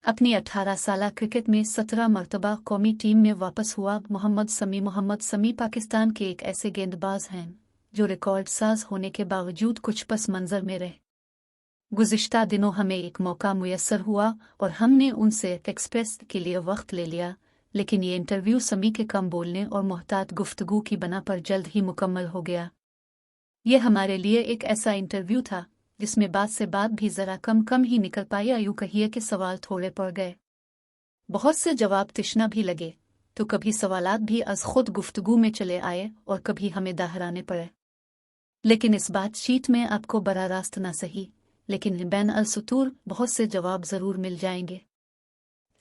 अपनी 18 साला क्रिकेट में 17 मरतबा कौमी टीम में वापस हुआ मोहम्मद समी पाकिस्तान के एक ऐसे गेंदबाज हैं जो रिकॉर्ड साज होने के बावजूद कुछ पस मंजर में रहे। गुज़िश्ता दिनों हमें एक मौका मुयस्सर हुआ और हमने उनसे एक्सप्रेस के लिए वक्त ले लिया, लेकिन ये इंटरव्यू समी के कम बोलने और मोहतात गुफ्तगू की बना पर जल्द ही मुकम्मल हो गया। ये हमारे लिए एक ऐसा इंटरव्यू था जिसमें बात से बात भी ज़रा कम ही निकल पाई, या यूँ कहिए कि सवाल थोड़े पड़ गए। बहुत से जवाब तिश्ना भी लगे, तो कभी सवालात भी अज खुद गुफ्तगू में चले आए और कभी हमें दाहराने पड़े। लेकिन इस बातचीत में आपको बरा रास्त ना सही, लेकिन बैन अल सुतूर बहुत से जवाब ज़रूर मिल जाएंगे।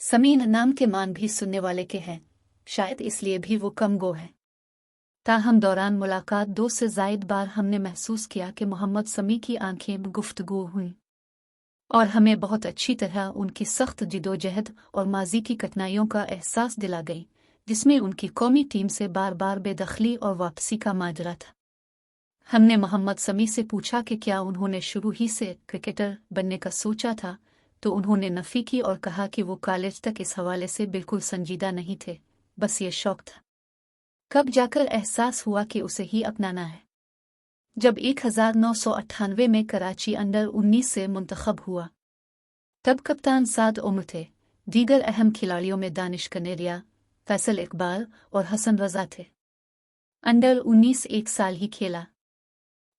समीन नाम के मान भी सुनने वाले के हैं, शायद इसलिए भी वो कम गो है। ताहम दौरान मुलाकात 2 से ज़ायद बार हमने महसूस किया कि मोहम्मद समी की आंखें में गुफ्तगू हुई और हमें बहुत अच्छी तरह उनकी सख्त जिदोजहद और माजी की कठिनाइयों का एहसास दिला गई, जिसमें उनकी कौमी टीम से बार बार बेदखली और वापसी का माजरा था। हमने मोहम्मद समी से पूछा कि क्या उन्होंने शुरू ही से क्रिकेटर बनने का सोचा था, तो उन्होंने नफ़ी की और कहा कि वो कॉलेज तक इस हवाले से बिल्कुल संजीदा नहीं थे, बस ये शौक था। कब जाकर एहसास हुआ कि उसे ही अपनाना है? जब 1998 में कराची अंडर 19 से मुंतखब हुआ। तब कप्तान साद उम्र थे। दीगर अहम खिलाड़ियों में दानिश कनेरिया, फैसल इकबाल और हसन रजा थे। अंडर 19 एक साल ही खेला।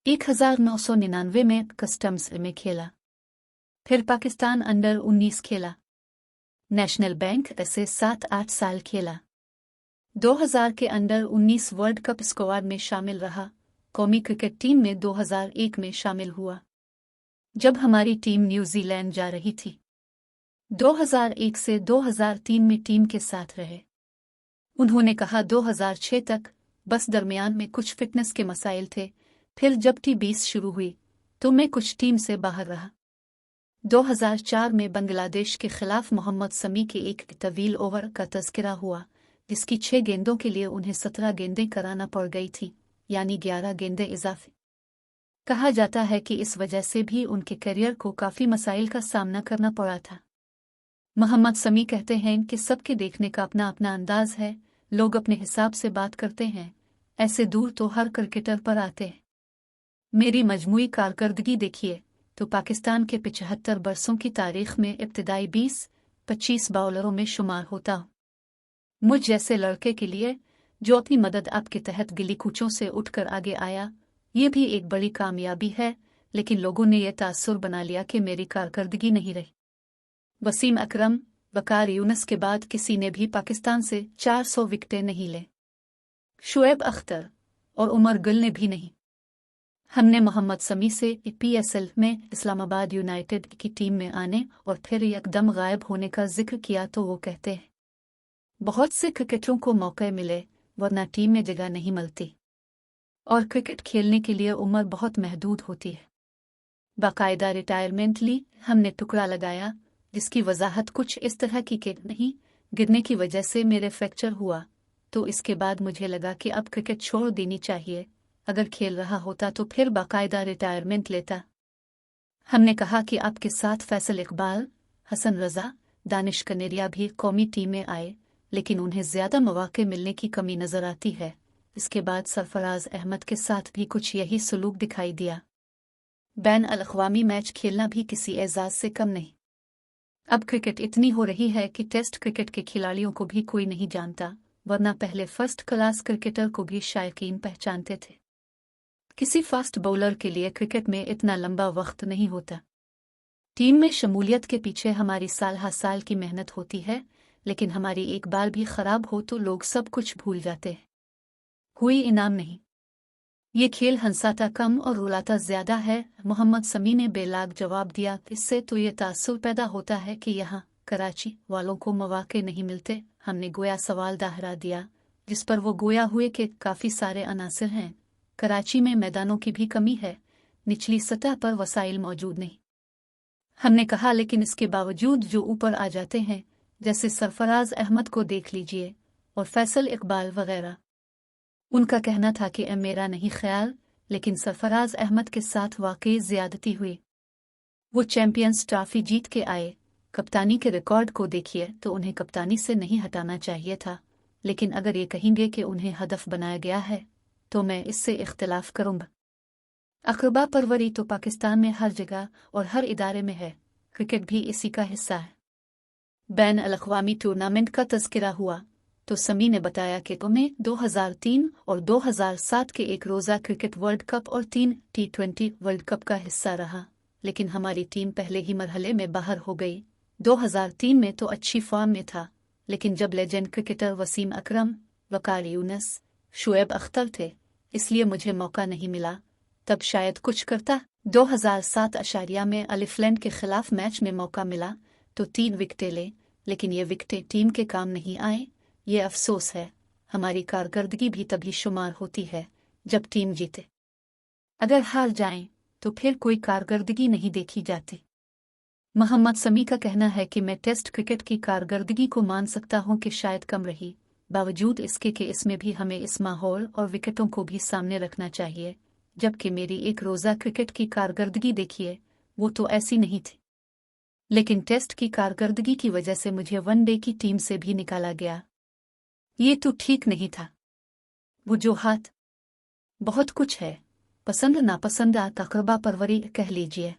1999 में कस्टम्स में खेला। फिर पाकिस्तान अंडर 19 खेला। नेशनल बैंक ऐसे 7-8 साल खेला। 2000 के अंडर 19 वर्ल्ड कप स्क्वाड में शामिल रहा। कौमी क्रिकेट टीम में 2001 में शामिल हुआ, जब हमारी टीम न्यूजीलैंड जा रही थी। 2001 से 2003 में टीम के साथ रहे। उन्होंने कहा 2006 तक, बस दरमियान में कुछ फिटनेस के मसाइल थे। फिर जब T20 शुरू हुई तो मैं कुछ टीम से बाहर रहा। 2004 में बांग्लादेश के खिलाफ मोहम्मद समी के एक तवील ओवर का तज़किरा हुआ, जिसकी 6 गेंदों के लिए उन्हें 17 गेंदें कराना पड़ गई थी, यानी 11 गेंदें इजाफे। कहा जाता है कि इस वजह से भी उनके करियर को काफ़ी मसाइल का सामना करना पड़ा था। मोहम्मद समी कहते हैं कि सबके देखने का अपना अपना अंदाज है, लोग अपने हिसाब से बात करते हैं, ऐसे दूर तो हर क्रिकेटर पर आते हैं। मेरी मजमूई कारकर्दगी देखिए तो पाकिस्तान के 75 बरसों की तारीख में इब्तिदाई 20-25 बाउलरों में शुमार होता हूँ। मुझ जैसे लड़के के लिए जो अपनी मदद आपके तहत गिली कूचों से उठकर आगे आया, ये भी एक बड़ी कामयाबी है, लेकिन लोगों ने यह तासुर बना लिया कि मेरी कारकर्दगी नहीं रही। वसीम अकरम, वकार यूनुस के बाद किसी ने भी पाकिस्तान से 400 विकेटें नहीं ले। शुएब अख्तर और उमर गुल ने भी नहीं। हमने मोहम्मद समी से PSL में इस्लामाबाद यूनाइटेड की टीम में आने और फिर एकदम गायब होने का जिक्र किया तो वो कहते हैं, बहुत से क्रिकेटरों को मौके मिले वरना टीम में जगह नहीं मिलती, और क्रिकेट खेलने के लिए उम्र बहुत महदूद होती है। बाकायदा रिटायरमेंट ली हमने टुकड़ा लगाया, जिसकी वजाहत कुछ इस तरह की कि नहीं, गिरने की वजह से मेरे फ्रैक्चर हुआ, तो इसके बाद मुझे लगा कि अब क्रिकेट छोड़ देनी चाहिए। अगर खेल रहा होता तो फिर बाकायदा रिटायरमेंट लेता। हमने कहा कि आपके साथ फैसल इकबाल, हसन रजा, दानिश कनेरिया भी कौमी टीम में आए, लेकिन उन्हें ज़्यादा मौके मिलने की कमी नज़र आती है। इसके बाद सरफराज अहमद के साथ भी कुछ यही सलूक दिखाई दिया। बैन अल-अक़वामी मैच खेलना भी किसी एजाज़ से कम नहीं। अब क्रिकेट इतनी हो रही है कि टेस्ट क्रिकेट के खिलाड़ियों को भी कोई नहीं जानता, वरना पहले फर्स्ट क्लास क्रिकेटर को भी शायकीन पहचानते थे। किसी फास्ट बॉलर के लिए क्रिकेट में इतना लंबा वक्त नहीं होता। टीम में शमूलियत के पीछे हमारी साल हर साल की मेहनत होती है, लेकिन हमारी एक बार भी खराब हो तो लोग सब कुछ भूल जाते हैं। कोई इनाम नहीं। ये खेल हंसाता कम और रुलाता ज्यादा है। मोहम्मद समी ने बेलाग जवाब दिया। इससे तो ये तासुर पैदा होता है कि यहाँ कराची वालों को मौके नहीं मिलते। हमने गोया सवाल दाहरा दिया, जिस पर वो गोया हुए कि काफ़ी सारे अनासर हैं। कराची में मैदानों की भी कमी है, निचली सतह पर वसाइल मौजूद नहीं। हमने कहा लेकिन इसके बावजूद जो ऊपर आ जाते हैं, जैसे सरफराज अहमद को देख लीजिए और फैसल इकबाल वगैरह, उनका कहना था कि मेरा नहीं ख्याल, लेकिन सरफराज अहमद के साथ वाकई ज्यादती हुई। वो चैंपियंस ट्रॉफी जीत के आए, कप्तानी के रिकॉर्ड को देखिए तो उन्हें कप्तानी से नहीं हटाना चाहिए था, लेकिन अगर ये कहेंगे कि उन्हें हदफ बनाया गया है तो मैं इससे इख्तिलाफ करूंगा। अक़बा परवरी तो पाकिस्तान में हर जगह और हर इदारे में है, क्रिकेट भी इसी का हिस्सा है। बैन अल-अक़वामी टूर्नामेंट का तज़किरा हुआ तो समी ने बताया कि उन्हें 2003 और 2007 के एक रोज़ा क्रिकेट वर्ल्ड कप और 3 T20 वर्ल्ड कप का हिस्सा रहा, लेकिन हमारी टीम पहले ही मरहले में बाहर हो गई। 2003 में तो अच्छी फॉर्म में था, लेकिन जब लेजेंड क्रिकेटर वसीम अकरम, वकार यूनुस, शुएब अख्तर थे, इसलिए मुझे मौका नहीं मिला। तब शायद कुछ करता। 2007 अशारिया में अलिफलैंड के खिलाफ मैच में मौका मिला तो 3 विकेटें ले, लेकिन ये विकेटें टीम के काम नहीं आए। ये अफसोस है। हमारी कारकर्दगी भी तभी शुमार होती है जब टीम जीते। अगर हार जाएं तो फिर कोई कारकर्दगी नहीं देखी जाती। मोहम्मद समी का कहना है कि मैं टेस्ट क्रिकेट की कारकर्दगी को मान सकता हूं कि शायद कम रही, बावजूद इसके कि इसमें भी हमें इस माहौल और विकेटों को भी सामने रखना चाहिए, जबकि मेरी एक रोज़ा क्रिकेट की कारकर्दगी देखिए, वो तो ऐसी नहीं थी। लेकिन टेस्ट की कारकर्दगी की वजह से मुझे वनडे की टीम से भी निकाला गया। ये तो ठीक नहीं था। वजूहात बहुत कुछ है, पसंद नापसंद अक़बा परवरी कह लीजिए।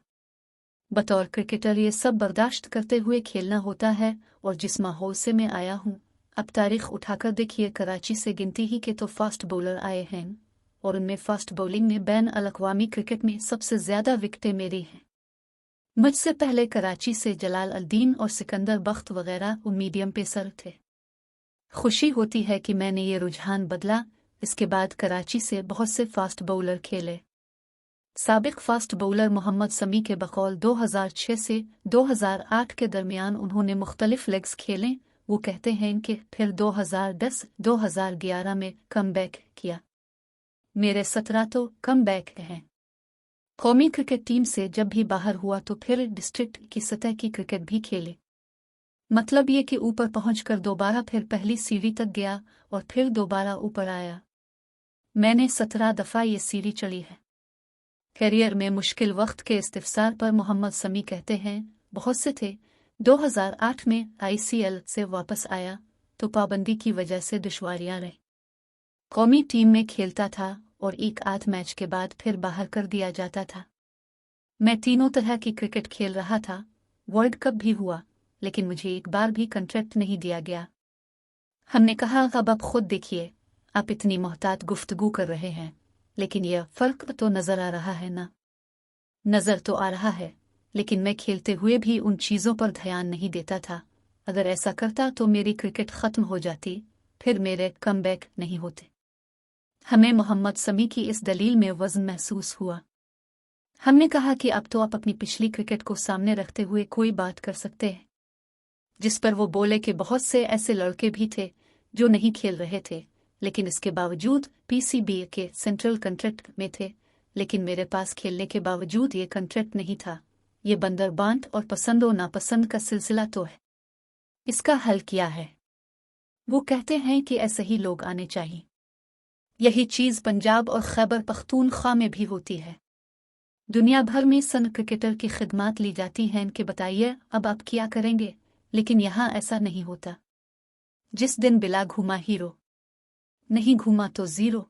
बतौर क्रिकेटर ये सब बर्दाश्त करते हुए खेलना होता है, और जिस माहौल से मैं आया हूँ, अब तारीख उठाकर देखिए, कराची से गिनती ही के तो फास्ट बॉलर आए हैं, और उनमें फास्ट बॉलिंग में बैन अल-अक़वामी क्रिकेट में सबसे ज़्यादा विकेटें मेरी हैं। मुझसे पहले कराची से जलाल अल-दीन और सिकंदर बख्त वगैरह वो मीडियम पेसर थे। खुशी होती है कि मैंने ये रुझान बदला। इसके बाद कराची से बहुत से फास्ट बॉलर खेले। साबिक फास्ट बॉलर मोहम्मद समी के बकौल 2006 से 2008 के दरमियान उन्होंने मुख्तलिफ लेग्स खेले। वो कहते हैं कि फिर 2010-2011 में कमबैक किया। मेरे 17 तो कमबैक हैं। कौमी क्रिकेट टीम से जब भी बाहर हुआ तो फिर डिस्ट्रिक्ट की सतह की क्रिकेट भी खेले। मतलब ये कि ऊपर पहुंचकर दोबारा फिर पहली सीढ़ी तक गया और फिर दोबारा ऊपर आया। मैंने 17 दफ़ा ये सीढ़ी चढ़ी है। करियर में मुश्किल वक्त के इस्तिफसार पर मोहम्मद समी कहते हैं, बहुत से थे। 2008 में ICL से वापस आया तो पाबंदी की वजह से दुश्वारियां रही। कौमी टीम में खेलता था और एक आध मैच के बाद फिर बाहर कर दिया जाता था। मैं तीनों तरह की क्रिकेट खेल रहा था। वर्ल्ड कप भी हुआ, लेकिन मुझे एक बार भी कॉन्ट्रैक्ट नहीं दिया गया। हमने कहा, अब आप खुद देखिए, आप इतनी मोहतात गुफ्तगू कर रहे हैं, लेकिन यह फ़र्क तो नज़र आ रहा है ना? नज़र तो आ रहा है, लेकिन मैं खेलते हुए भी उन चीज़ों पर ध्यान नहीं देता था। अगर ऐसा करता तो मेरी क्रिकेट ख़त्म हो जाती, फिर मेरे कमबैक नहीं होते। हमें मोहम्मद समी की इस दलील में वज़न महसूस हुआ। हमने कहा कि अब तो आप अपनी पिछली क्रिकेट को सामने रखते हुए कोई बात कर सकते हैं। जिस पर वो बोले कि बहुत से ऐसे लड़के भी थे जो नहीं खेल रहे थे, लेकिन इसके बावजूद PCB के सेंट्रल कॉन्ट्रैक्ट में थे, लेकिन मेरे पास खेलने के बावजूद ये कॉन्ट्रैक्ट नहीं था। ये बंदरबांट और पसंद और नापसंद का सिलसिला तो है। इसका हल क्या है? वो कहते हैं कि ऐसे ही लोग आने चाहिए। यही चीज़ पंजाब और खैबर पख्तूनख्वा में भी होती है। दुनिया भर में सन क्रिकेटर की खिदमात ली जाती हैं कि बताइए अब आप क्या करेंगे, लेकिन यहाँ ऐसा नहीं होता। जिस दिन बिला घूमा हीरो, नहीं घूमा तो ज़ीरो।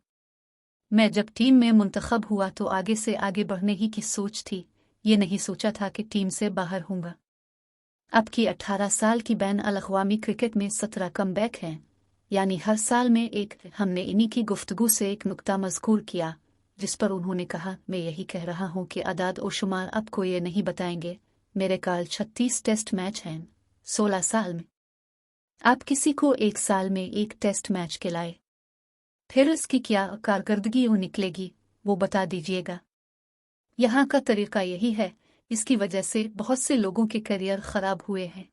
मैं जब टीम में मुंतखब हुआ तो आगे से आगे बढ़ने ही की सोच थी। ये नहीं सोचा था कि टीम से बाहर होऊंगा। अब की 18 साल की बैन अल-अक़वामी क्रिकेट में 17 कमबैक हैं, यानी हर साल में एक। हमने इन्हीं की गुफ्तगू से एक नुक्ता मज़कूर किया, जिस पर उन्होंने कहा, मैं यही कह रहा हूँ कि अदाद और शुमार आपको ये नहीं बताएंगे। मेरे काल 36 टेस्ट मैच हैं 16 साल में। आप किसी को एक साल में एक टेस्ट मैच खिलाए, फिर इसकी क्या कारकर्दगी निकलेगी वो बता दीजिएगा। यहाँ का तरीका यही है। इसकी वजह से बहुत से लोगों के करियर ख़राब हुए हैं।